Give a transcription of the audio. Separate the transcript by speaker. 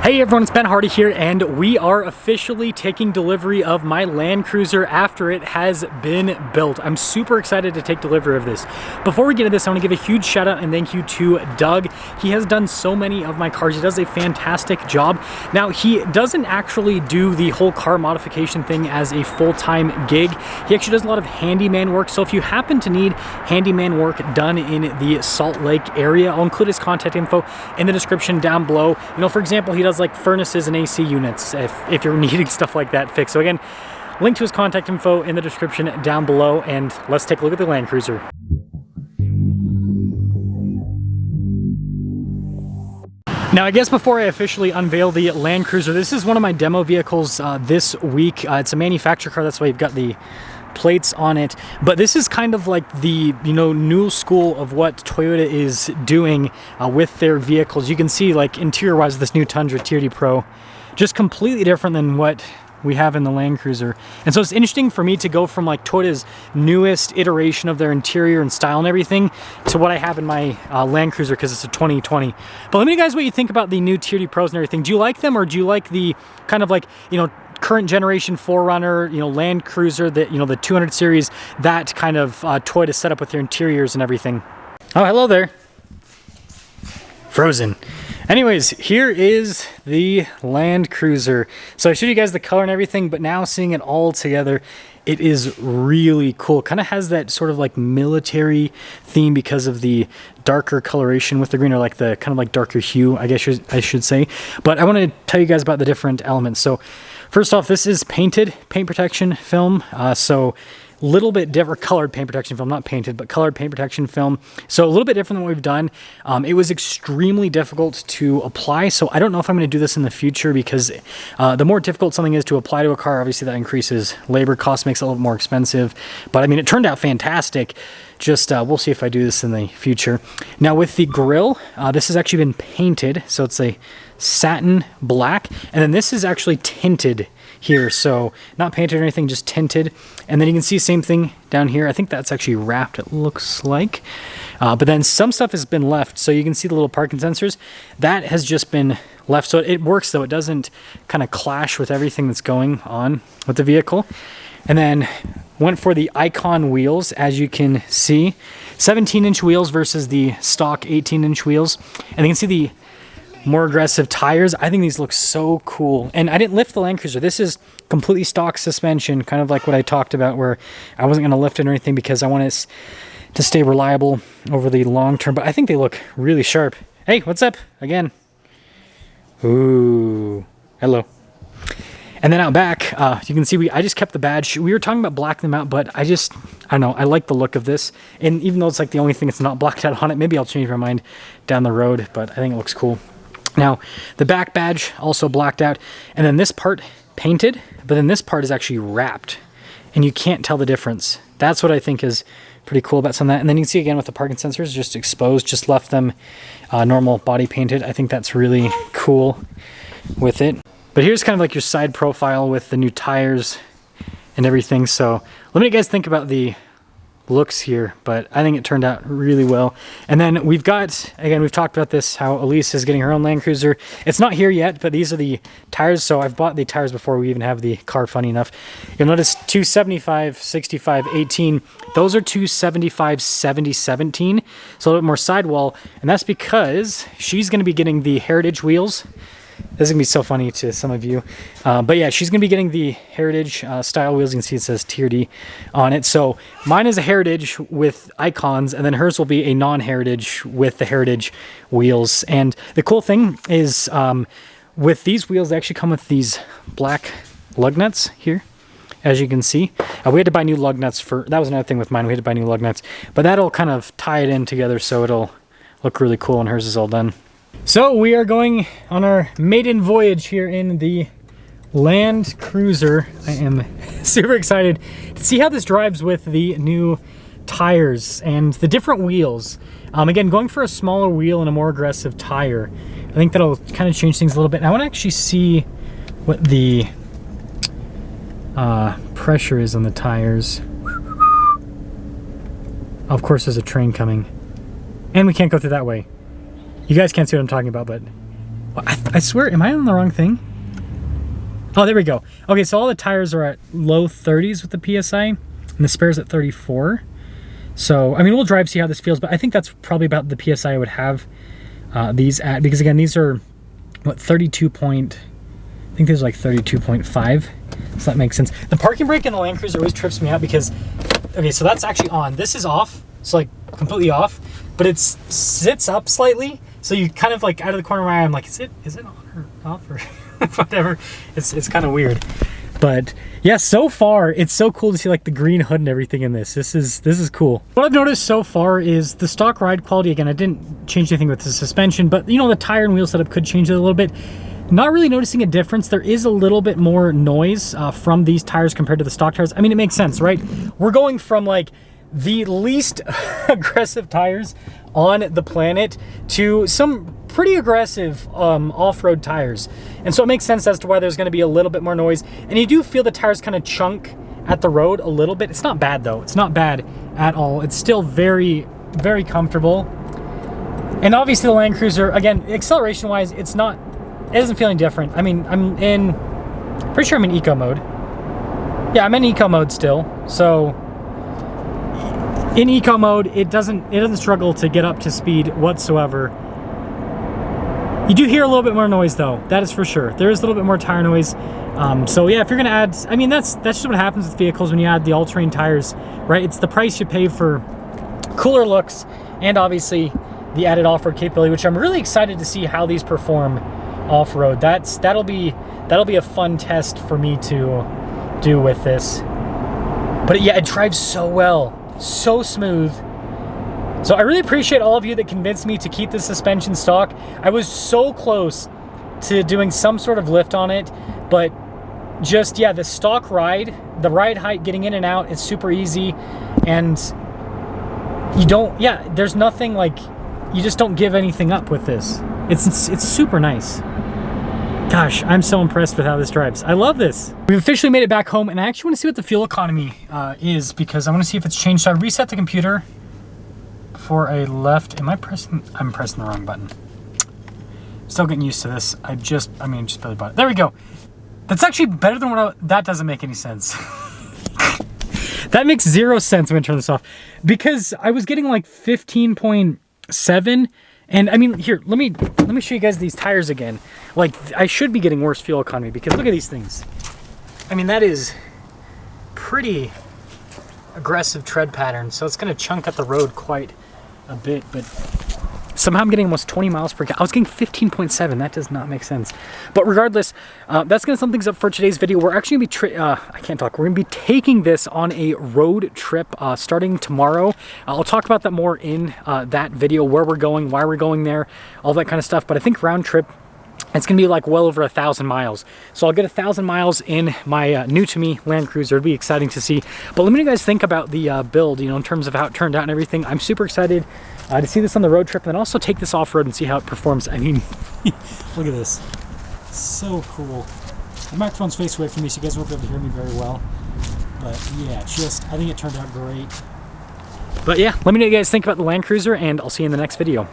Speaker 1: Hey everyone, it's Ben Hardy here, and we are officially taking delivery of my Land Cruiser after it has been built. I'm super excited to take delivery of this. Before we get into this, I want to give a huge shout out and thank you to Doug. He has done so many of my cars. He does a fantastic job. Now, he doesn't actually do the whole car modification thing as a full-time gig. He actually does a lot of handyman work, so if you happen to need handyman work done in the Salt Lake area, I'll include his contact info in the description down below. You know, for example, he does like furnaces and AC units if you're needing stuff like that fixed. So again, link to his contact info in the description down below, and let's take a look at the Land Cruiser. Now, I guess before I officially unveil the Land Cruiser, this is one of my demo vehicles this week. It's a manufacturer car, that's why you've got the plates on it, but this is kind of like the, you know, new school of what Toyota is doing with their vehicles. You can see, like, interior wise, this new Tundra TRD Pro, just completely different than what we have in the Land Cruiser. And so it's interesting for me to go from like Toyota's newest iteration of their interior and style and everything to what I have in my Land Cruiser, because it's a 2020. But let me know, guys, what you think about the new TRD Pros and everything. Do you like them, or do you like the kind of like, you know, current generation 4Runner, you know, Land Cruiser, that, you know, the 200 series, that kind of Toyota setup with their interiors and everything? Oh, hello there. Frozen. Anyways, here is the Land Cruiser. So I showed you guys the color and everything, but now seeing it all together, it is really cool. Kind of has that sort of like military theme because of the darker coloration with the green, or like the kind of like darker hue, I guess I should say. But I want to tell you guys about the different elements. So first off, this is painted paint protection film. So little bit different, colored paint protection film, not painted, but colored paint protection film. So a little bit different than what we've done. It was extremely difficult to apply, so I don't know if I'm going to do this in the future, because the more difficult something is to apply to a car, obviously that increases labor costs, makes it a little more expensive. But I mean, it turned out fantastic. Just we'll see if I do this in the future. Now with the grille, this has actually been painted, so it's a satin black, and then this is actually tinted here, so not painted or anything, just tinted. And then you can see same thing down here. I think that's actually wrapped, it looks like. But then some stuff has been left, so you can see the little parking sensors. That has just been left, so it works though. It doesn't kind of clash with everything that's going on with the vehicle. And then went for the Icon wheels, as you can see. 17-inch wheels versus the stock 18-inch wheels. And you can see the more aggressive tires. I think these look so cool. And I didn't lift the Land Cruiser. This is completely stock suspension, kind of like what I talked about, where I wasn't going to lift it or anything because I want it to stay reliable over the long term. But I think they look really sharp. Hey, what's up? Again. Ooh, hello. And then out back, you can see I just kept the badge. We were talking about blacking them out, but I don't know, I like the look of this. And even though it's like the only thing that's not blacked out on it, maybe I'll change my mind down the road, but I think it looks cool. Now, the back badge also blacked out, and then this part painted, but then this part is actually wrapped, and you can't tell the difference. That's what I think is pretty cool about some of that. And then you can see again with the parking sensors just exposed, just left them normal body painted. I think that's really cool with it. But here's kind of like your side profile with the new tires and everything. So let me guys think about the looks here, but I think it turned out really well. And then we've got, again, we've talked about this, how Elise is getting her own Land Cruiser. It's not here yet, but these are the tires. So I've bought the tires before we even have the car, funny enough. You'll notice 275, 65, 18. Those are 275, 70, 17. So a little bit more sidewall. And that's because she's going to be getting the Heritage wheels. This is going to be so funny to some of you. But yeah, she's going to be getting the Heritage style wheels. You can see it says TRD on it. So mine is a Heritage with Icons, and then hers will be a non-Heritage with the Heritage wheels. And the cool thing is with these wheels, they actually come with these black lug nuts here, as you can see. We had to buy new lug nuts that was another thing with mine. We had to buy new lug nuts. But that'll kind of tie it in together so it'll look really cool when hers is all done. So we are going on our maiden voyage here in the Land Cruiser. I am super excited to see how this drives with the new tires and the different wheels. Again, going for a smaller wheel and a more aggressive tire. I think that'll kind of change things a little bit. And I want to actually see what the pressure is on the tires. Of course, there's a train coming. And we can't go through that way. You guys can't see what I'm talking about, but I swear, am I on the wrong thing? Oh, there we go. Okay, so all the tires are at low 30s with the PSI, and the spare's at 34. So, I mean, we'll drive, see how this feels, but I think that's probably about the PSI I would have these at, because again, these are, what, 32 point, I think these are like 32.5, so that makes sense. The parking brake in the Land Cruiser always trips me out because, okay, so that's actually on. This is off, so like completely off, but it sits up slightly, so you kind of like out of the corner of my eye, I'm like, is it on or off or whatever? It's kind of weird. But yeah, so far it's so cool to see like the green hood and everything in this. This is cool. What I've noticed so far is the stock ride quality. Again, I didn't change anything with the suspension, but you know, the tire and wheel setup could change it a little bit. Not really noticing a difference. There is a little bit more noise from these tires compared to the stock tires. I mean, it makes sense, right? We're going from like the least aggressive tires on the planet to some pretty aggressive off-road tires, and so it makes sense as to why there's going to be a little bit more noise. And you do feel the tires kind of chunk at the road a little bit. It's not bad though. It's not bad at all. It's still very, very comfortable. And obviously the Land Cruiser, again, acceleration wise, it doesn't feel any different. I mean, pretty sure I'm in eco mode. Yeah, I'm in eco mode still. So in eco mode, it doesn't struggle to get up to speed whatsoever. You do hear a little bit more noise though, that is for sure. There is a little bit more tire noise. So yeah, if you're gonna add, I mean, that's just what happens with vehicles when you add the all-terrain tires, right? It's the price you pay for cooler looks and obviously the added off-road capability, which I'm really excited to see how these perform off-road. That'll be a fun test for me to do with this. But yeah, it drives so well, so smooth. So I really appreciate all of you that convinced me to keep the suspension stock. I was so close to doing some sort of lift on it, but just, yeah, the stock ride, the ride height, getting in and out is super easy. And you don't, yeah, there's nothing like, you just don't give anything up with this. It's super nice. Gosh, I'm so impressed with how this drives. I love this. We've officially made it back home, and I actually want to see what the fuel economy is, because I want to see if it's changed. So I reset the computer for a left. I'm pressing the wrong button. Still getting used to this. Just barely bought it. There we go. That's actually better than that doesn't make any sense. That makes zero sense when I turn this off, because I was getting like 15.7, and I mean, here, let me show you guys these tires again. Like, I should be getting worse fuel economy, because look at these things. I mean, that is pretty aggressive tread pattern, so it's going to chunk at the road quite a bit, but somehow I'm getting almost 20 miles per gallon. I was getting 15.7. That does not make sense. But regardless, that's going to sum things up for today's video. We're actually going to be, I can't talk. We're going to be taking this on a road trip starting tomorrow. I'll talk about that more in that video, where we're going, why we're going there, all that kind of stuff. But I think round trip, it's gonna be like well over 1,000 miles. So I'll get 1,000 miles in my new to me Land Cruiser. It'll be exciting to see. But let me know what you guys think about the build, you know, in terms of how it turned out and everything. I'm super excited to see this on the road trip, and then also take this off-road and see how it performs. I mean, look at this. So cool. The microphone's faced away from me, so you guys won't be able to hear me very well. But yeah, I think it turned out great. But yeah, let me know what you guys think about the Land Cruiser, and I'll see you in the next video.